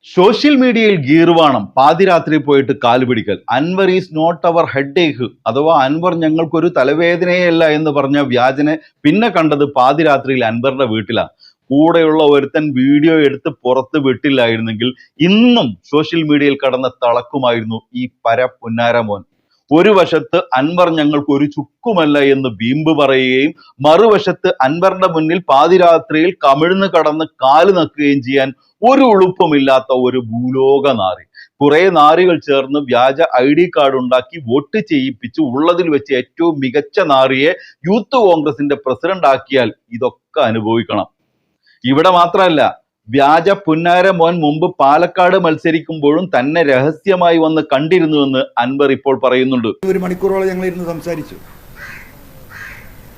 Social മീഡിയയിൽ ഗീർവാണം പാതിരാത്രി പോയിട്ട് കാലുപിടിക്കൽ Anwar is not our headache അഥവാ അൻവർ ഞങ്ങൾക്കൊരു തലവേദനയല്ല എന്ന് പറഞ്ഞ വ്യാജനെ പിന്നെ കണ്ടത് പാതിരാത്രിയിൽ അൻവറിന്റെ വീട്ടിലാണ്. കൂടെയുള്ള ഒരുത്തൻ വീഡിയോ എടുത്ത് പുറത്ത് വിട്ടില്ലായിരുന്നെങ്കിൽ ഇന്നും സോഷ്യൽ മീഡിയയിൽ കടന്ന് തളക്കുമായിരുന്നു ഈ പുന്നാരമോൻ. ഒരു വശത്ത് അൻവർ ഞങ്ങൾക്ക് ഒരു ചുക്കുമല്ല എന്ന് വീമ്പ് പറയുകയും മറുവശത്ത് അൻവറിന്റെ മുന്നിൽ പാതിരാത്രിയിൽ കമിഴ്ന്ന് കടന്ന് കാല് നക്കുകയും ചെയ്യാൻ ഒരു ഉളുപ്പമില്ലാത്ത ഒരു ഭൂലോക നാറി. കുറെ നാറികൾ ചേർന്ന് വ്യാജ ID കാർഡ് ഉണ്ടാക്കി വോട്ട് ചെയ്യിപ്പിച്ച് ഉള്ളതിൽ വെച്ച് ഏറ്റവും മികച്ച നാറിയെ യൂത്ത് കോൺഗ്രസിന്റെ പ്രസിഡന്റ് ആക്കിയാൽ ഇതൊക്കെ അനുഭവിക്കണം. ഇവിടെ മാത്രമല്ല, വ്യാജ പുന്നാരമോൻ മുമ്പ് പാലക്കാട് മത്സരിക്കുമ്പോഴും തന്നെ രഹസ്യമായി വന്ന് കണ്ടിരുന്നുവെന്ന് അൻവർ ഇപ്പോൾ പറയുന്നുണ്ട്. ഒരു മണിക്കൂറോളം ഞങ്ങൾ ഇരുന്ന് സംസാരിച്ചു.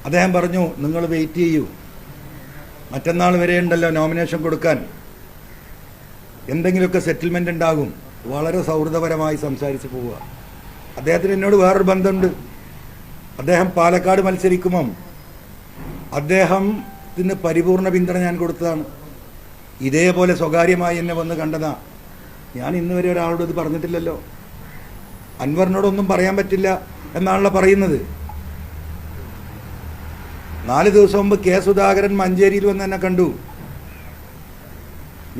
അദ്ദേഹം പറഞ്ഞു, നിങ്ങൾ വെയിറ്റ് ചെയ്യൂ, മറ്റന്നാൾ വരെ ഉണ്ടല്ലോ നോമിനേഷൻ കൊടുക്കാൻ, എന്തെങ്കിലുമൊക്കെ സെറ്റിൽമെന്റ് ഉണ്ടാകും. വളരെ സൗഹൃദപരമായി സംസാരിച്ച് പോവുക. അദ്ദേഹത്തിന് എന്നോട് വേറൊരു ബന്ധമുണ്ട്. അദ്ദേഹം പാലക്കാട് മത്സരിക്കുമ്പം അദ്ദേഹത്തിന് പരിപൂർണ പിന്തുണ ഞാൻ കൊടുത്തതാണ്. ഇതേപോലെ സ്വകാര്യമായി എന്നെ വന്ന് കണ്ടതാ. ഞാൻ ഇന്ന് വരെ ഒരാളോട് ഇത് പറഞ്ഞിട്ടില്ലല്ലോ. അൻവറിനോടൊന്നും പറയാൻ പറ്റില്ല എന്നാണല്ലോ പറയുന്നത്. 4 ദിവസം മുമ്പ് കെ സുധാകരൻ മഞ്ചേരിയിൽ വന്ന് എന്നെ കണ്ടു.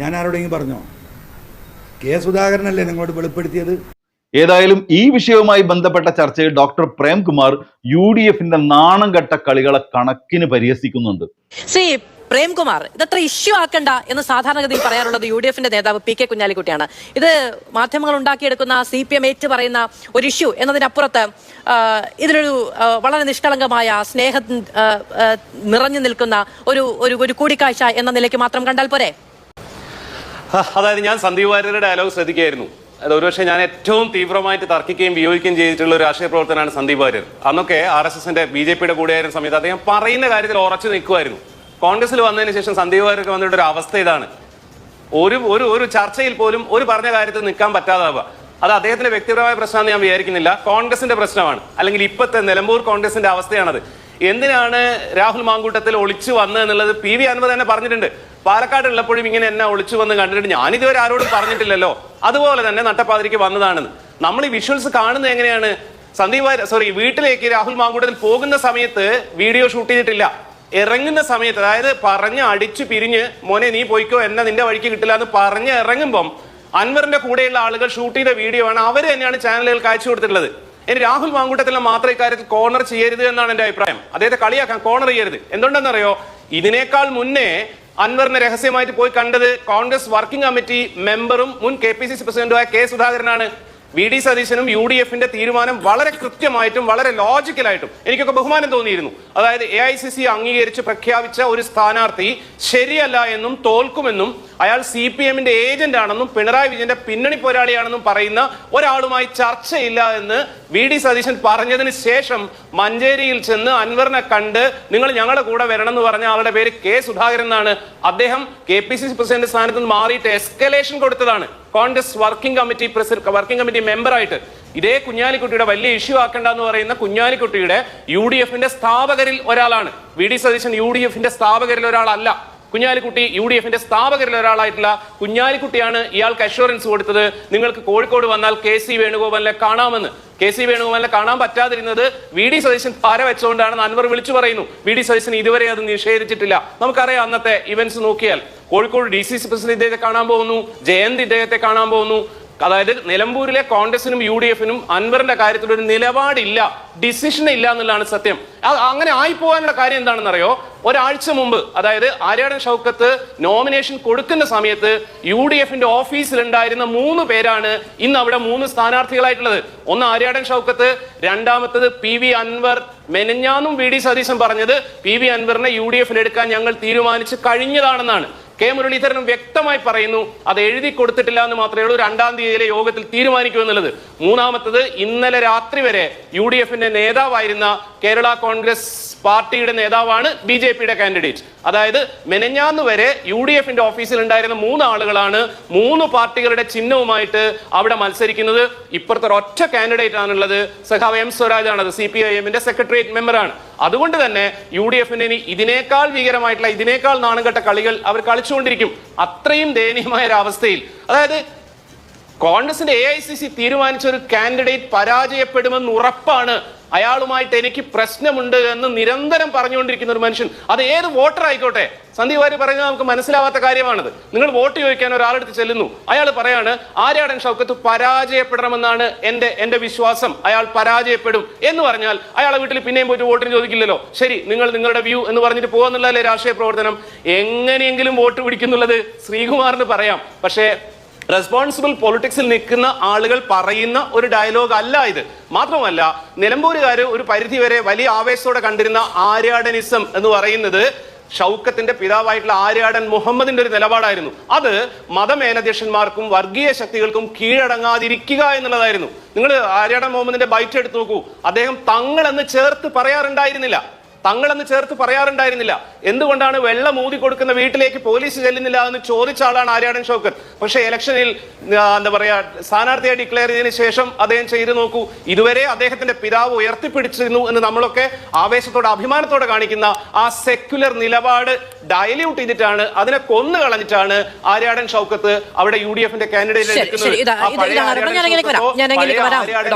ഞാൻ ആരോടെങ്കിലും പറഞ്ഞോ? കെ സുധാകരനല്ലേ നിങ്ങളോട് വെളിപ്പെടുത്തിയത്? ഏതായാലും ഈ വിഷയവുമായി ബന്ധപ്പെട്ട ചർച്ചയിൽ ഡോക്ടർ പ്രേംകുമാർ UDFന്റെ നാണം കെട്ട കളികളെ കണക്കിന് പരിഹസിക്കുന്നുണ്ട്. ശ്രീ പ്രേംകുമാർ, ഇതത്ര ഇഷ്യൂ ആക്കണ്ട എന്ന് സാധാരണഗതിയിൽ പറയാറുള്ളത് UDFന്റെ നേതാവ് PK കുഞ്ഞാലിക്കുട്ടിയാണ്. ഇത് മാധ്യമങ്ങൾ ഉണ്ടാക്കിയെടുക്കുന്ന CPM ഏറ്റു പറയുന്ന ഒരു ഇഷ്യൂ എന്നതിനപ്പുറത്ത് ഇതിലൊരു വളരെ നിഷ്കളങ്കമായ സ്നേഹം നിറഞ്ഞു നിൽക്കുന്ന ഒരു കൂടിക്കാഴ്ച എന്ന നിലയ്ക്ക് മാത്രം കണ്ടാൽ പോരെ? അതായത് ഞാൻ സന്ദീപ് വാര്യരുടെ ഡയലോഗ് ശ്രദ്ധിക്കുകയായിരുന്നു. അത് ഒരുപക്ഷെ ഞാൻ ഏറ്റവും തീവ്രമായിട്ട് തർക്കിക്കുകയും വിയോജിക്കുകയും ചെയ്തിട്ടുള്ള ഒരു രാഷ്ട്രീയ പ്രവർത്തനമാണ് സന്ദീപ് വാര്യർ. അന്നൊക്കെ RSSന്റെ BJPയുടെ കൂടെയായിരുന്ന സമയത്ത് അദ്ദേഹം പറയുന്ന കാര്യത്തിൽ ഉറച്ചു നിൽക്കുമായിരുന്നു. കോൺഗ്രസിൽ വന്നതിന് ശേഷം സന്ദീപ് വാര്യർക്ക് വന്നിട്ട് ഒരു അവസ്ഥ ഇതാണ്: ഒരു ചർച്ചയിൽ പോലും ഒരു പറഞ്ഞ കാര്യത്തിൽ നിൽക്കാൻ പറ്റാതാവുക. അത് അദ്ദേഹത്തിന്റെ വ്യക്തിപരമായ പ്രശ്നമാണെന്ന് ഞാൻ വിചാരിക്കുന്നില്ല, കോൺഗ്രസിന്റെ പ്രശ്നമാണ്. അല്ലെങ്കിൽ ഇപ്പോഴത്തെ നിലമ്പൂർ കോൺഗ്രസിന്റെ അവസ്ഥയാണത്. എന്തിനാണ് രാഹുൽ മാങ്കൂട്ടത്തിൽ ഒളിച്ചു വന്നത് എന്നുള്ളത് PV അൻവർ തന്നെ പറഞ്ഞിട്ടുണ്ട്. പാലക്കാട് ഉള്ളപ്പോഴും ഇങ്ങനെ എന്നെ ഒളിച്ചു വന്ന് കണ്ടിട്ട് ഞാനിതുവരെ ആരോടും പറഞ്ഞിട്ടില്ലല്ലോ, അതുപോലെ തന്നെ നട്ടപ്പാതിരിക്ക് വന്നതാണെന്ന്. നമ്മൾ ഈ വിഷ്വൽസ് കാണുന്നത് എങ്ങനെയാണ്? വീട്ടിലേക്ക് രാഹുൽ മാങ്കൂട്ടത്തിൽ പോകുന്ന സമയത്ത് വീഡിയോ ഷൂട്ട് ചെയ്തിട്ടില്ല. ഇറങ്ങുന്ന സമയത്ത്, അതായത് പറഞ്ഞ് അടിച്ചു പിരിഞ്ഞ് മോനെ നീ പോയിക്കോ, എന്നെ നിന്റെ വഴിക്ക് കിട്ടില്ല എന്ന് പറഞ്ഞ് ഇറങ്ങുമ്പം അൻവറിന്റെ കൂടെയുള്ള ആളുകൾ ഷൂട്ട് ചെയ്ത വീഡിയോ ആണ്. അവർ തന്നെയാണ് ചാനലുകൾക്ക് അയച്ചു കൊടുത്തിട്ടുള്ളത്. ഇനി രാഹുൽ മാങ്കൂട്ടത്തിലെ മാത്രം ഇക്കാര്യത്തിൽ കോർണർ ചെയ്യരുത് എന്നാണ് എന്റെ അഭിപ്രായം. അദ്ദേഹത്തെ കളിയാക്കാൻ കോർണർ ചെയ്യരുത്. എന്തുകൊണ്ടെന്നറിയോ? ഇതിനേക്കാൾ മുന്നേ അൻവറിനെ രഹസ്യമായിട്ട് പോയി കണ്ടത് കോൺഗ്രസ് വർക്കിംഗ് കമ്മിറ്റി മെമ്പറും മുൻ KPCC പ്രസിഡന്റുമായ K സുധാകരനാണ്. VD സതീശനും UDFന്റെ തീരുമാനം വളരെ കൃത്യമായിട്ടും വളരെ ലോജിക്കലായിട്ടും എനിക്കൊക്കെ ബഹുമാനം തോന്നിയിരുന്നു. അതായത് AICC അംഗീകരിച്ച് പ്രഖ്യാപിച്ച ഒരു സ്ഥാനാർത്ഥി ശരിയല്ല എന്നും തോൽക്കുമെന്നും അയാൾ CPMന്റെ ഏജന്റ് ആണെന്നും പിണറായി വിജയന്റെ പിന്നണി പോരാളിയാണെന്നും പറയുന്ന ഒരാളുമായി ചർച്ചയില്ല എന്ന് VD സതീശൻ പറഞ്ഞതിന് ശേഷം മഞ്ചേരിയിൽ ചെന്ന് അൻവറിനെ കണ്ട് നിങ്ങൾ ഞങ്ങളുടെ കൂടെ വരണം എന്ന് പറഞ്ഞ ആളുടെ പേര് K സുധാകരൻ എന്നാണ്. അദ്ദേഹം KPCC പ്രസിഡന്റ് സ്ഥാനത്ത് നിന്ന് മാറിയിട്ട് എസ്കലേഷൻ കൊടുത്തതാണ് കോൺഗ്രസ് വർക്കിംഗ് കമ്മിറ്റി മെമ്പറായിട്ട്. ഇതേ കുഞ്ഞാലിക്കുട്ടിയുടെ വലിയ ഇഷ്യൂ ആക്കണ്ട എന്ന് പറയുന്ന കുഞ്ഞാലിക്കുട്ടിയുടെ UDFന്റെ സ്ഥാപകരിൽ ഒരാളാണ്. VD സതീശൻ UDFന്റെ സ്ഥാപകരിൽ ഒരാളല്ല. കുഞ്ഞാലിക്കുട്ടി UDFന്റെ സ്ഥാപകരിൽ ഒരാളായിട്ടുള്ള കുഞ്ഞാലിക്കുട്ടിയാണ് ഇയാൾക്ക് അഷുറൻസ് കൊടുത്തത്, നിങ്ങൾക്ക് കോഴിക്കോട് വന്നാൽ KC വേണുഗോപാലിനെ കാണാമെന്ന്. KC വേണുഗോപാലിനെ കാണാൻ പറ്റാതിരുന്നത് VD സതീശൻ പാര വെച്ചുകൊണ്ടാണെന്ന് അൻവർ വിളിച്ചു പറയുന്നു. VD സതീശൻ ഇതുവരെ അത് നിഷേധിച്ചിട്ടില്ല. നമുക്കറിയാം, അന്നത്തെ ഇവന്റ്സ് നോക്കിയാൽ കോഴിക്കോട് DCC പ്രസിഡന്റ് ഇദ്ദേഹത്തെ കാണാൻ പോകുന്നു, ജയന്ത് ഇദ്ദേഹത്തെ കാണാൻ പോകുന്നു. അതായത് നിലമ്പൂരിലെ കോൺഗ്രസിനും UDFനും അൻവറിന്റെ കാര്യത്തിൽ ഒരു നിലപാടില്ല, ഡിസിഷൻ ഇല്ല എന്നുള്ളതാണ് സത്യം. അങ്ങനെ ആയിപ്പോകാനുള്ള കാര്യം എന്താണെന്നറിയോ? ഒരാഴ്ച മുമ്പ്, അതായത് ആര്യാടൻ ഷൗക്കത്ത് നോമിനേഷൻ കൊടുക്കുന്ന സമയത്ത് UDFന്റെ ഓഫീസിലുണ്ടായിരുന്ന 3 പേരാണ് ഇന്ന് അവിടെ 3 സ്ഥാനാർത്ഥികളായിട്ടുള്ളത്. ഒന്ന് ആര്യാടൻ ഷൗക്കത്ത്, രണ്ടാമത്തത് PV അൻവർ. മെനഞ്ഞാന്നും VD സതീശൻ പറഞ്ഞത് PV അൻവറിനെ UDFൽ എടുക്കാൻ ഞങ്ങൾ തീരുമാനിച്ച് കഴിഞ്ഞതാണെന്നാണ്. K മുരളീധരനും വ്യക്തമായി പറയുന്നു അത് എഴുതി കൊടുത്തിട്ടില്ല എന്ന് മാത്രമേ ഉള്ളൂ, 2-ാം തീയതിയിലെ യോഗത്തിൽ തീരുമാനിക്കുമെന്നുള്ളത്. മൂന്നാമത്തത്, ഇന്നലെ രാത്രി വരെ UDFന്റെ നേതാവായിരുന്ന കേരള കോൺഗ്രസ് പാർട്ടിയുടെ നേതാവാണ് BJPയുടെ കാൻഡിഡേറ്റ്. അതായത് മെനഞ്ഞാന്ന് വരെ UDFന്റെ ഓഫീസിൽ ഉണ്ടായിരുന്ന 3 ആളുകളാണ് 3 പാർട്ടികളുടെ ചിഹ്നവുമായിട്ട് അവിടെ മത്സരിക്കുന്നത്. ഇപ്പുറത്തെ ഒറ്റ കാൻഡിഡേറ്റ് ആണുള്ളത്, സഖാവ് M സ്വരാജ് ആണ്. അത് CPIMന്റെ സെക്രട്ടേറിയറ്റ് മെമ്പറാണ്. അതുകൊണ്ട് തന്നെ UDFന് ഇനി ഇതിനേക്കാൾ ഭീകരമായിട്ടുള്ള, ഇതിനേക്കാൾ നാണംകെട്ട കളികൾ അവർ കളിച്ചു കളിച്ചുകൊണ്ടിരിക്കും. അത്രയും ദയനീയമായ ഒരു അവസ്ഥയിൽ, അതായത് കോൺഗ്രസിന്റെ AICC തീരുമാനിച്ച ഒരു കാൻഡിഡേറ്റ് പരാജയപ്പെടുമെന്ന് ഉറപ്പാണ്, അയാളുമായിട്ട് എനിക്ക് പ്രശ്നമുണ്ട് എന്ന് നിരന്തരം പറഞ്ഞുകൊണ്ടിരിക്കുന്ന ഒരു മനുഷ്യൻ, അത് ഏത് വോട്ടർ ആയിക്കോട്ടെ. സന്ദീപ് വാര്യർ പറയുന്നത് നമുക്ക് മനസ്സിലാവാത്ത കാര്യമാണത്. നിങ്ങൾ വോട്ട് ചോദിക്കാൻ ഒരാളെടുത്ത് ചെല്ലുന്നു, അയാൾ പറയാണ് ആര്യാടൻ ഷൗക്കത്ത് പരാജയപ്പെടണമെന്നാണ് എന്റെ വിശ്വാസം, അയാൾ പരാജയപ്പെടും എന്ന് പറഞ്ഞാൽ അയാളെ വീട്ടിൽ പിന്നെയും പോയിട്ട് വോട്ടിന് ചോദിക്കില്ലല്ലോ. ശരി, നിങ്ങൾ നിങ്ങളുടെ വ്യൂ എന്ന് പറഞ്ഞിട്ട് പോകുന്നുള്ളതല്ലേ രാഷ്ട്രീയ പ്രവർത്തനം. എങ്ങനെയെങ്കിലും വോട്ട് പിടിക്കുന്നുള്ളത് ശ്രീകുമാറിന് പറയാം, പക്ഷേ റെസ്പോൺസിബിൾ പൊളിറ്റിക്സിൽ നിൽക്കുന്ന ആളുകൾ പറയുന്ന ഒരു ഡയലോഗ് അല്ല ഇത്. മാത്രമല്ല, നിലമ്പൂരുകാർ ഒരു പരിധി വരെ വലിയ ആവേശത്തോടെ കണ്ടിരുന്ന ആര്യാടനിസം എന്ന് പറയുന്നത് ഷൗക്കത്തിന്റെ പിതാവായിട്ടുള്ള ആര്യാടൻ മുഹമ്മദിന്റെ ഒരു നിലപാടായിരുന്നു. അത് മതമേലധ്യക്ഷന്മാർക്കും വർഗീയ ശക്തികൾക്കും കീഴടങ്ങാതിരിക്കുക എന്നുള്ളതായിരുന്നു. നിങ്ങൾ ആര്യാടൻ മുഹമ്മദിന്റെ ബൈറ്റ് എടുത്തു നോക്കൂ, അദ്ദേഹം തങ്ങളെന്ന് ചേർത്ത് പറയാറുണ്ടായിരുന്നില്ല. എന്തുകൊണ്ടാണ് വെള്ളം ഊതി കൊടുക്കുന്ന വീട്ടിലേക്ക് പോലീസ് ചെല്ലുന്നില്ല എന്ന് ചോദിച്ച ആളാണ് ആര്യാടൻ ഷൗക്കത്ത്. പക്ഷേ ഇലക്ഷനിൽ എന്താ പറയാ സ്ഥാനാർത്ഥിയായി ഡിക്ലെയർ ചെയ്തതിനു ശേഷം അദ്ദേഹം ചെയ്തു നോക്കൂ, ഇതുവരെ അദ്ദേഹത്തിന്റെ പിതാവ് ഉയർത്തിപ്പിടിച്ചിരുന്നു എന്ന് നമ്മളൊക്കെ ആവേശത്തോടെ അഭിമാനത്തോടെ കാണിക്കുന്ന ആ സെക്യുലർ നിലപാട് ഡയല്യൂട്ട് ചെയ്തിട്ടാണ്, അതിനെ കൊന്നു കളഞ്ഞിട്ടാണ് ആര്യാടൻ ഷൗക്കത്ത് അവിടെ UDFന്റെ കാൻഡിഡേറ്റ് എടുക്കുന്നത്.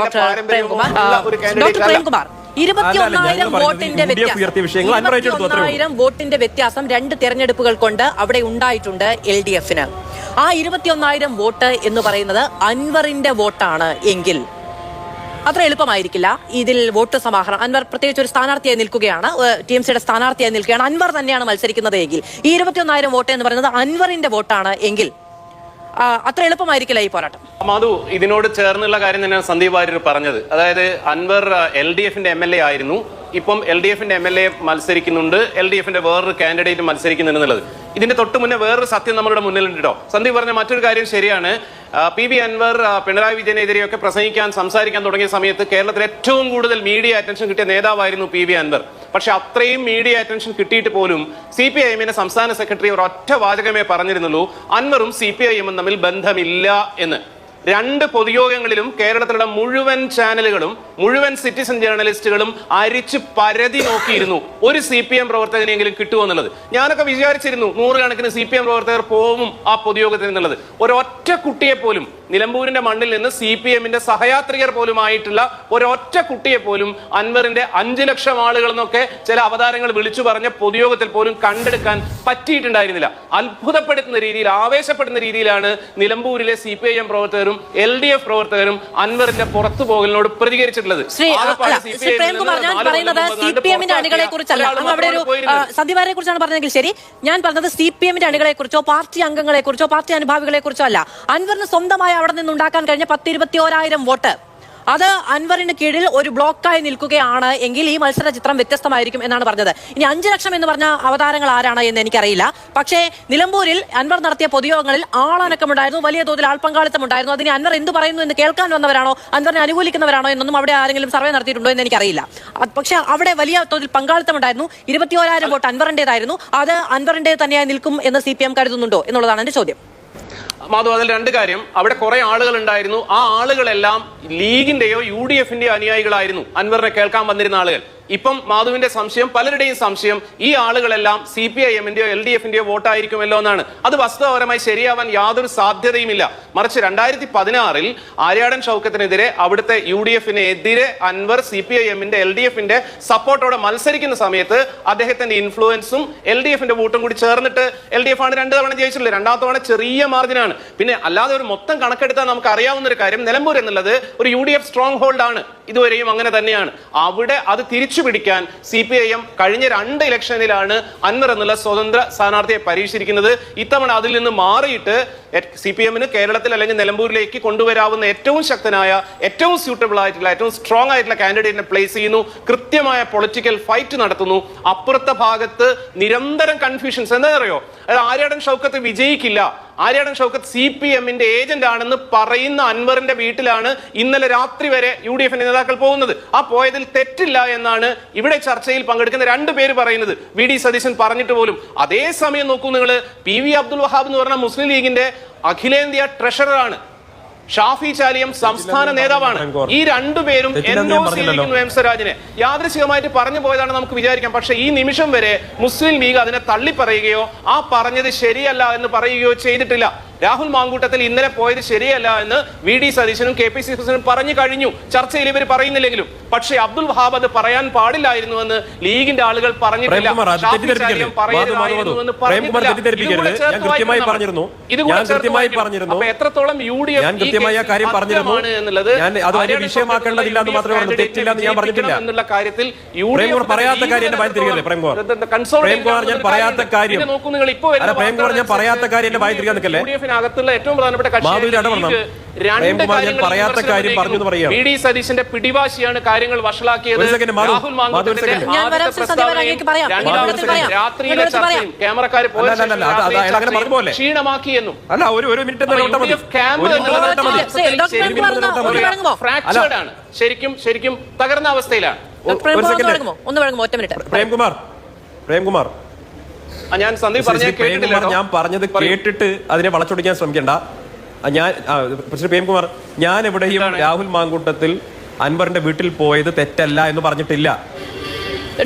21,000 വോട്ടിന്റെ വ്യത്യാസം 2 തെരഞ്ഞെടുപ്പുകൾ കൊണ്ട് അവിടെ ഉണ്ടായിട്ടുണ്ട് LDFന്. ആ 21,000 വോട്ട് എന്ന് പറയുന്നത് അൻവറിന്റെ വോട്ടാണ് എങ്കിൽ അത്ര എളുപ്പമായിരിക്കില്ല ഇതിൽ വോട്ട് സമാഹരണം. അൻവർ പ്രത്യേകിച്ച് ഒരു സ്ഥാനാർത്ഥിയായി നിൽക്കുകയാണ്, TMCയുടെ സ്ഥാനാർത്ഥിയായി നിൽക്കുകയാണ്, അൻവർ തന്നെയാണ് മത്സരിക്കുന്നത് എങ്കിൽ ഈ 21,000 വോട്ട് എന്ന് പറയുന്നത് അൻവറിന്റെ വോട്ടാണ് എങ്കിൽ അത്ര എളുപ്പമായിരിക്കില്ല ഈ പോരാട്ടം. മാധു, ഇതിനോട് ചേർന്നുള്ള കാര്യം തന്നെയാണ് സന്ദീപ് വാര്യർ പറഞ്ഞത്. അതായത് അൻവർ LDFന്റെ MLA ആയിരുന്നു, ഇപ്പം LDFന്റെ MLA മത്സരിക്കുന്നുണ്ട്, LDFന്റെ വേറൊരു കാൻഡിഡേറ്റ് മത്സരിക്കുന്നുണ്ട് എന്നുള്ളത്. ഇതിന്റെ തൊട്ട് മുന്നേ വേറൊരു സത്യം നമ്മുടെ മുന്നിലുണ്ട് കേട്ടോ. സന്ദീപ് പറഞ്ഞ മറ്റൊരു കാര്യം ശരിയാണ്. PB അൻവർ പിണറായി വിജയനെതിരെയൊക്കെ പ്രസംഗിക്കാൻ സംസാരിക്കാൻ തുടങ്ങിയ സമയത്ത് കേരളത്തിൽ ഏറ്റവും കൂടുതൽ മീഡിയ അറ്റൻഷൻ കിട്ടിയ നേതാവായിരുന്നു PB അൻവർ. പക്ഷെ അത്രയും മീഡിയ അറ്റൻഷൻ കിട്ടിയിട്ട് പോലും CPIMന്റെ സംസ്ഥാന സെക്രട്ടറി ഒരു ഒറ്റ വാചകമേ പറഞ്ഞിരുന്നുള്ളൂ, അൻവറും CPIM തമ്മിൽ ബന്ധമില്ല എന്ന്. 2 പൊതുയോഗങ്ങളിലും കേരളത്തിലുള്ള മുഴുവൻ ചാനലുകളും മുഴുവൻ സിറ്റിസൺ ജേർണലിസ്റ്റുകളും അരിച്ച് പരതി നോക്കിയിരുന്നു ഒരു CPM പ്രവർത്തകനെങ്കിലും കിട്ടുമെന്നുള്ളത്. ഞാനൊക്കെ വിചാരിച്ചിരുന്നു 100 കണക്കിന് CPM പ്രവർത്തകർ പോവും ആ പൊതുയോഗത്തിൽ എന്നുള്ളത്. ഒരൊറ്റ കുട്ടിയെ പോലും, നിലമ്പൂരിന്റെ മണ്ണിൽ നിന്ന് CPMന്റെ സഹയാത്രികർ പോലും ആയിട്ടുള്ള ഒരൊറ്റ കുട്ടിയെ പോലും അൻവറിന്റെ 5 ലക്ഷം ആളുകൾ എന്നൊക്കെ ചില അവതാരങ്ങൾ വിളിച്ചു പറഞ്ഞ പൊതുയോഗത്തിൽ പോലും കണ്ടെടുക്കാൻ പറ്റിയിട്ടുണ്ടായിരുന്നില്ല. അത്ഭുതപ്പെടുത്തുന്ന രീതിയിൽ, ആവേശപ്പെടുന്ന രീതിയിലാണ് നിലമ്പൂരിലെ CPIM പ്രവർത്തകരും LDF പ്രവർത്തകരും അൻവറിന്റെ പുറത്തു പോകലിനോട് പ്രതികരിച്ചിട്ടുള്ളത്. പ്രേംകുമാർ, ഞാൻ പറയുന്നത് CPMന്റെ അണികളെ കുറിച്ചല്ല, അവിടെ ഒരു സന്ദീപ് വാര്യരെ കുറിച്ചാണ് പറഞ്ഞെങ്കിൽ ശരി. ഞാൻ പറഞ്ഞത് CPMന്റെ അണികളെ കുറിച്ചോ പാർട്ടി അംഗങ്ങളെ കുറിച്ചോ പാർട്ടി അനുഭാവികളെ കുറിച്ചോ അല്ല. അൻവറിന് സ്വന്തമായി അവിടെ നിന്നുണ്ടാക്കാൻ കഴിഞ്ഞ 10-21,000 വോട്ട്, അത് അൻവറിന് കീഴിൽ ഒരു ബ്ലോക്കായി നിൽക്കുകയാണ് എങ്കിൽ ഈ മത്സര ചിത്രം വ്യത്യസ്തമായിരിക്കും എന്നാണ് പറഞ്ഞത്. ഇനി 5 ലക്ഷം എന്ന് പറഞ്ഞ അവതാരങ്ങൾ ആരാണ് എന്ന് എനിക്കറിയില്ല. പക്ഷേ നിലമ്പൂരിൽ അൻവർ നടത്തിയ പൊതുയോഗങ്ങളിൽ ആളനക്കമുണ്ടായിരുന്നു, വലിയ തോതിൽ ആൾ പങ്കാളിത്തം ഉണ്ടായിരുന്നു. അതിന് അൻവർ എന്ത് പറയുന്നു എന്ന് കേൾക്കാൻ വന്നവരാണോ അൻവറിനെ അനുകൂലിക്കുന്നവരാണോ എന്നൊന്നും അവിടെ ആരെങ്കിലും സർവേ നടത്തിയിട്ടുണ്ടോ എന്ന് എനിക്കറിയില്ല. പക്ഷേ അവിടെ വലിയ തോതിൽ പങ്കാളിത്തം ഉണ്ടായിരുന്നു. 21,000 വോട്ട് അൻവറിന്റേതായിരുന്നു. അത് അൻവറിന്റെ തന്നെയായി നിൽക്കും എന്ന് CPM കരുതുന്നുണ്ടോ എന്നുള്ളതാണ് എന്റെ ചോദ്യം. മാധു, അതിൽ 2 കാര്യം. അവിടെ കുറെ ആളുകൾ ഉണ്ടായിരുന്നു, ആ ആളുകളെല്ലാം ലീഗിന്റെയോ UDFന്റെയോ അനുയായികളായിരുന്നു, അൻവറിനെ കേൾക്കാൻ വന്നിരുന്ന ആളുകൾ. ഇപ്പം മാധുവിന്റെ സംശയം, പലരുടെയും സംശയം, ഈ ആളുകളെല്ലാം CPIMന്റെയോ LDFന്റെയോ വോട്ടായിരിക്കുമല്ലോ എന്നാണ്. അത് വസ്തുതാപരമായി ശരിയാവാൻ യാതൊരു സാധ്യതയുമില്ല. മറിച്ച് 2016 ആര്യാടൻ ഷൗക്കത്തിനെതിരെ അവിടുത്തെ UDFനെതിരെ അൻവർ CPIMന്റെ LDFന്റെ സപ്പോർട്ടോടെ മത്സരിക്കുന്ന സമയത്ത് അദ്ദേഹത്തിന്റെ ഇൻഫ്ലുവൻസും LDFന്റെ വോട്ടും കൂടി ചേർന്നിട്ട് LDF ആണ് 2 തവണ ജയിച്ചിട്ടുള്ളത്. 2ാമത്തെ തവണ ചെറിയ മാർജിനാണ്. പിന്നെ അല്ലാതെ ഒരു മൊത്തം കണക്കെടുത്താൽ നമുക്ക് അറിയാവുന്ന ഒരു കാര്യം, നിലമ്പൂർ എന്നുള്ളത് ഒരു UDF സ്ട്രോങ് ഹോൾഡ് ആണ്, ഇതുവരെയും അങ്ങനെ തന്നെയാണ്. അവിടെ അത് തിരിച്ചു പിടിക്കാൻ CPIM കഴിഞ്ഞ 2 ഇലക്ഷനിലാണ് അൻവർ എന്നുള്ള സ്വതന്ത്ര സ്ഥാനാർത്ഥിയെ പരീക്ഷിച്ചിരിക്കുന്നത്. ഇത്തവണ അതിൽ നിന്ന് മാറിയിട്ട് CPMന് കേരളത്തിൽ അല്ലെങ്കിൽ നിലമ്പൂരിലേക്ക് കൊണ്ടുവരാവുന്ന ഏറ്റവും ശക്തനായ, ഏറ്റവും സ്യൂട്ടബിൾ ആയിട്ടുള്ള, ഏറ്റവും സ്ട്രോങ് ആയിട്ടുള്ള കാൻഡിഡേറ്റിനെ പ്ലേസ് ചെയ്യുന്നു, കൃത്യമായ പൊളിറ്റിക്കൽ ഫൈറ്റ് നടത്തുന്നു. അപ്പുറത്തെ ഭാഗത്ത് നിരന്തരം കൺഫ്യൂഷൻസ്. എന്താ അറിയോ, അതായത് ആര്യാടൻ ഷൗക്കത്ത് വിജയിക്കില്ല, ആര്യാടൻ ഷൗക്കത്ത് CPMന്റെ ഏജന്റ് ആണെന്ന് പറയുന്ന അൻവറിന്റെ വീട്ടിലാണ് ഇന്നലെ രാത്രി വരെ UDFന്റെ നേതാക്കൾ പോകുന്നത്. ആ പോയതിൽ തെറ്റില്ല എന്നാണ് ഇവിടെ ചർച്ചയിൽ പങ്കെടുക്കുന്ന 2 പേര് പറയുന്നത്. VD സതീശൻ പറഞ്ഞിട്ട് പോലും. അതേസമയം നോക്കൂ നിങ്ങൾ, PV അബ്ദുൽ വഹാബ് എന്ന് പറഞ്ഞ മുസ്ലിം ലീഗിന്റെ അഖിലേന്ത്യാ ട്രഷററാണ്. ഷാഫി ചാലിയം സംസ്ഥാന നേതാവാണ്. ഈ രണ്ടുപേരും എം സ്വരാജിനെ യാദൃശികമായിട്ട് പറഞ്ഞു പോയതാണ് നമുക്ക് വിചാരിക്കാം. പക്ഷെ ഈ നിമിഷം വരെ മുസ്ലിം ലീഗ് അതിനെ തള്ളിപ്പറയുകയോ ആ പറഞ്ഞത് ശരിയല്ല എന്ന് പറയുകയോ ചെയ്തിട്ടില്ല. രാഹുൽ മാങ്കൂട്ടത്തിൽ ഇന്നലെ പോയത് ശരിയല്ല എന്ന് വി ഡി സതീശനും കെ പി സി പ്രസിഡന്റും പറഞ്ഞു കഴിഞ്ഞു. ചർച്ചയിൽ ഇവർ പറയുന്നില്ലെങ്കിലും. പക്ഷേ അബ്ദുൽ വഹാബ് അത് പറയാൻ പാടില്ലായിരുന്നുവെന്ന് ലീഗിന്റെ ആളുകൾ പറഞ്ഞിട്ടില്ല. അപ്പൊ എത്രത്തോളം യു ഡി എഫ് എന്നുള്ളത് എന്നുള്ള കാര്യത്തിൽ യു ഡി എഫ് നോക്കൂ. നിങ്ങൾ ഇപ്പോ അകത്തുള്ള ഏറ്റവും പ്രധാനപ്പെട്ട വി ഡി സതീശന്റെ പിടിവാശിയാണ് കാര്യങ്ങൾ വഷളാക്കിയത്. രാഹുൽ മാങ്കൂട്ടത്തിന്റെ രാത്രിയിലെ ചർച്ചയും ക്യാമറക്കാർ ക്ഷീണമാക്കി എന്നും ഫ്രാക്ചേർഡ് ആണ്, ശരിക്കും തകർന്ന അവസ്ഥയിലാണ്. പ്രേംകുമാർ ഞാൻ സന്ദീപ് ഞാൻ പറഞ്ഞത് കേട്ടിട്ട് അതിനെ വളച്ചൊടിക്കാൻ ശ്രമിക്കണ്ട. പ്രേംകുമാർ, ഞാൻ എവിടെയും രാഹുൽ മാങ്കൂട്ടത്തിൽ അൻവറിന്റെ വീട്ടിൽ പോയത് തെറ്റല്ല എന്ന് പറഞ്ഞിട്ടില്ല.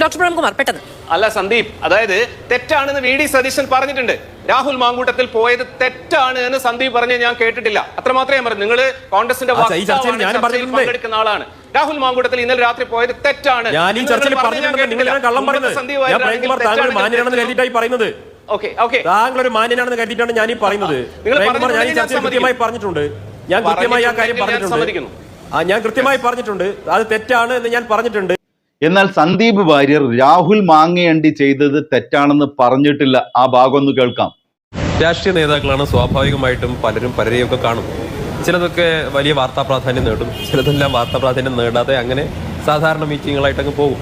ഡോക്ടർ പ്രേംകുമാർ പെട്ടെന്ന്. അല്ല സന്ദീപ്, അതായത് തെറ്റാണെന്ന് വി ഡി സതീശൻ പറഞ്ഞിട്ടുണ്ട്. രാഹുൽ മാങ്കൂട്ടത്തിൽ പോയത് തെറ്റാണ് എന്ന് സന്ദീപ് പറഞ്ഞ് ഞാൻ കേട്ടിട്ടില്ല. അത്രമാത്രമേ ഞാൻ പറഞ്ഞു. നിങ്ങൾ കോൺഗ്രസിന്റെ പങ്കെടുക്കുന്ന ആളാണ്. രാഹുൽ മാങ്കൂട്ടത്തിൽ ഇന്നലെ രാത്രി പോയത് തെറ്റാണ്. ഞാൻ ഈ ചർച്ചയിൽ കള്ളം പറയുന്നത്. താങ്കൾ ഒരു മാന്യനാണെന്ന് കരുതിയിട്ടാണ് ഞാൻ ഈ പറയുന്നത്. ഞാൻ ഈ ചർച്ചയിൽ കൃത്യമായി പറഞ്ഞിട്ടുണ്ട്. ഞാൻ കൃത്യമായി ആ കാര്യം പറഞ്ഞിട്ടുണ്ട്. ഞാൻ കൃത്യമായി പറഞ്ഞിട്ടുണ്ട് അത് തെറ്റാണ് എന്ന് ഞാൻ പറഞ്ഞിട്ടുണ്ട്. എന്നാൽ സന്ദീപ് വാര്യർ രാഹുൽ മാങ്ങയണ്ടി ചെയ്തത് തെറ്റാണെന്ന് പറഞ്ഞിട്ടില്ല. ആ ഭാഗം ഒന്ന് കേൾക്കാം. രാഷ്ട്രീയ നേതാക്കളാണ്, സ്വാഭാവികമായിട്ടും പലരും പലരെയൊക്കെ കാണും. ചിലതൊക്കെ വലിയ വാർത്താ പ്രാധാന്യം നേടും, ചിലതെല്ലാം വാർത്താ പ്രാധാന്യം നേടാതെ അങ്ങനെ സാധാരണ മീറ്റിങ്ങുകളായിട്ടങ്ങ് പോകും.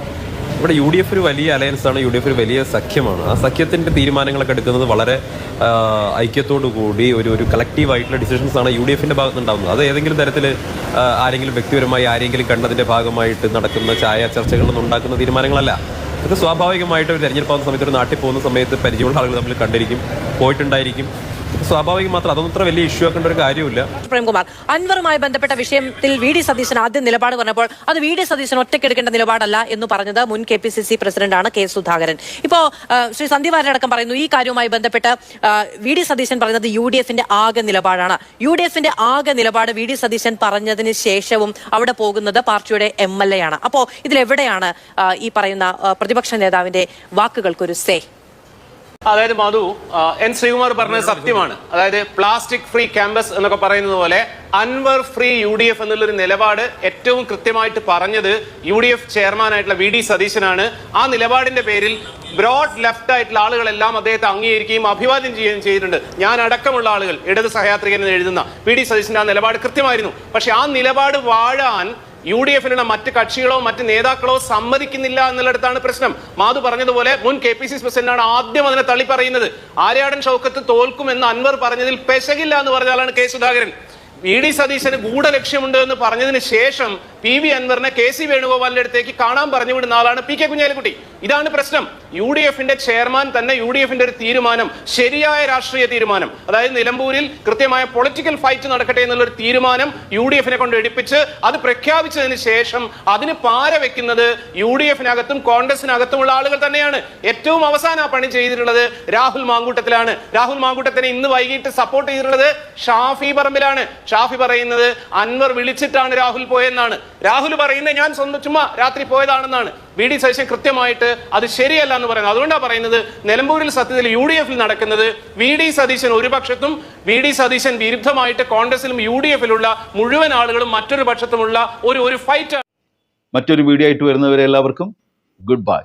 ഇവിടെ യു ഡി എഫ് ഒരു വലിയ അലയൻസാണ്, യു ഡി എഫ് ഒരു വലിയ സഖ്യമാണ്. ആ സഖ്യത്തിൻ്റെ തീരുമാനങ്ങളൊക്കെ എടുക്കുന്നത് വളരെ ഐക്യത്തോടു കൂടി ഒരു കളക്റ്റീവായിട്ടുള്ള ഡിസിഷൻസ് ആണ് യു ഡി എഫിൻ്റെ ഭാഗത്ത് ഉണ്ടാകുന്നത്. അത് ഏതെങ്കിലും തരത്തിൽ ആരെങ്കിലും വ്യക്തിപരമായി ആരെങ്കിലും കണ്ടതിൻ്റെ ഭാഗമായിട്ട് നടക്കുന്ന ചായ ചർച്ചകളൊന്നും ഉണ്ടാക്കുന്ന തീരുമാനങ്ങളല്ല. അത് സ്വാഭാവികമായിട്ട് ഒരു തെരഞ്ഞെടുപ്പാകുന്ന സമയത്ത് ഒരു നാട്ടിൽ പോകുന്ന സമയത്ത് പരിചയമുള്ള ആളുകൾ തമ്മിൽ കണ്ടിരിക്കും, പോയിട്ടുണ്ടായിരിക്കും. സ്വാഭാവികം മാത്രം, അതൊന്നും അത്ര വലിയ ഇഷ്യൂ ആക്കേണ്ട ഒരു കാര്യമില്ല. പ്രേംകുമാർ, അൻവറുമായി ബന്ധപ്പെട്ട വിഷയത്തിൽ വി ഡി സതീശൻ ആദ്യം നിലപാട് പറഞ്ഞപ്പോൾ അത് വി ഡി സതീശൻ ഒറ്റയ്ക്കെടുക്കേണ്ട നിലപാടല്ല എന്ന് പറഞ്ഞത് മുൻ KPCC പ്രസിഡന്റാണ് കെ സുധാകരൻ. ഇപ്പോ ശ്രീ സന്ദീപ് വാര്യർ അടക്കം പറയുന്നു ഈ കാര്യവുമായി ബന്ധപ്പെട്ട് വി ഡി സതീശൻ പറയുന്നത് യു ഡി എഫിന്റെ ആകെ നിലപാടാണ്. യു ഡി എഫിന്റെ ആകെ നിലപാട് വി ഡി സതീശൻ പറഞ്ഞതിന് ശേഷവും അവിടെ പോകുന്നത് പാർട്ടിയുടെ MLA ആണ്. അപ്പോ ഇതിലെവിടെയാണ് ഈ പറയുന്ന പ്രതിപക്ഷ നേതാവിന്റെ വാക്കുകൾക്കൊരു സേ? അതായത് മധു, എൻ ശ്രീകുമാർ പറഞ്ഞത് സത്യമാണ്. അതായത് പ്ലാസ്റ്റിക് ഫ്രീ ക്യാമ്പസ് എന്നൊക്കെ പറയുന്നത് പോലെ അൻവർ ഫ്രീ UDF എന്നുള്ളൊരു നിലപാട് ഏറ്റവും കൃത്യമായിട്ട് പറഞ്ഞത് UDF ചെയർമാനായിട്ടുള്ള വി ഡി സതീശനാണ്. ആ നിലപാടിന്റെ പേരിൽ ബ്രോഡ് ലെഫ്റ്റ് ആയിട്ടുള്ള ആളുകളെല്ലാം അദ്ദേഹത്തെ അംഗീകരിക്കുകയും അഭിവാദ്യം ചെയ്യുകയും ചെയ്തിട്ടുണ്ട്. ഞാൻ അടക്കമുള്ള ആളുകൾ, ഇടത് സഹയാത്രികൻ എന്ന് എഴുതുന്ന വി ഡി സതീശന്റെ ആ നിലപാട് കൃത്യമായിരുന്നു. പക്ഷെ ആ നിലപാട് വാഴാൻ UDF-ലുള്ള മറ്റ് കക്ഷികളോ മറ്റ് നേതാക്കളോ സമ്മതിക്കുന്നില്ല എന്നുള്ളിടത്താണ് പ്രശ്നം. മാധു പറഞ്ഞതുപോലെ മുൻ KPCC പ്രസിഡന്റാണ് ആദ്യം അതിനെ തള്ളിപ്പറയുന്നത്. ആര്യാടൻ ഷൗക്കത്ത് തോൽക്കുമെന്ന് അൻവർ പറഞ്ഞതിൽ പെശകില്ല എന്ന് പറഞ്ഞാലാണ് കെ സുധാകരൻ. വി ഡി സതീശന് ഗൂഢലക്ഷ്യമുണ്ട് എന്ന് പറഞ്ഞതിന് ശേഷം PV അൻവറിനെ KC വേണുഗോപാലിന്റെ അടുത്തേക്ക് കാണാൻ പറഞ്ഞു വിടുന്ന ആളാണ് PK കുഞ്ഞാലിക്കുട്ടി. ഇതാണ് പ്രശ്നം. UDF-ന്റെ ചെയർമാൻ തന്നെ UDF-ന്റെ ഒരു തീരുമാനം, ശരിയായ രാഷ്ട്രീയ തീരുമാനം, അതായത് നിലമ്പൂരിൽ കൃത്യമായ പൊളിറ്റിക്കൽ ഫൈറ്റ് നടക്കട്ടെ എന്നുള്ളൊരു തീരുമാനം UDF-നെ കൊണ്ട് എടുപ്പിച്ച് അത് പ്രഖ്യാപിച്ചതിന് ശേഷം അതിന് പാര വെക്കുന്നത് UDF-നകത്തും കോൺഗ്രസിനകത്തുമുള്ള ആളുകൾ തന്നെയാണ്. ഏറ്റവും അവസാനം ആ പണി ചെയ്തിട്ടുള്ളത് രാഹുൽ മാങ്കൂട്ടത്തിലാണ്. രാഹുൽ മാങ്കൂട്ടത്തിനെ ഇന്ന് വൈകിട്ട് സപ്പോർട്ട് ചെയ്തിട്ടുള്ളത് ഷാഫി പറമ്പിലാണ്. ഷാഫി പറയുന്നത് അൻവർ വിളിച്ചിട്ടാണ് രാഹുൽ പോയെന്നാണ്. രാഹുൽ പറയുന്നത് ഞാൻ ചുമ്മാ രാത്രി പോയതാണെന്നാണ്. വി ഡി സതീശൻ കൃത്യമായിട്ട് അത് ശരിയല്ല എന്ന് പറയുന്നത്. അതുകൊണ്ടാണ് പറയുന്നത് നിലമ്പൂരിൽ സത്യത്തിൽ UDF-ൽ നടക്കുന്നത് വി ഡി സതീശൻ ഒരു പക്ഷത്തും വി ഡി സതീശൻ വിരുദ്ധമായിട്ട് കോൺഗ്രസിലും UDF-ലുള്ള മുഴുവൻ ആളുകളും മറ്റൊരു പക്ഷത്തുമുള്ള ഒരു ഫൈറ്റ്. മറ്റൊരു വീഡിയോ ആയിട്ട് വരുന്നവരെ എല്ലാവർക്കും ഗുഡ് ബൈ.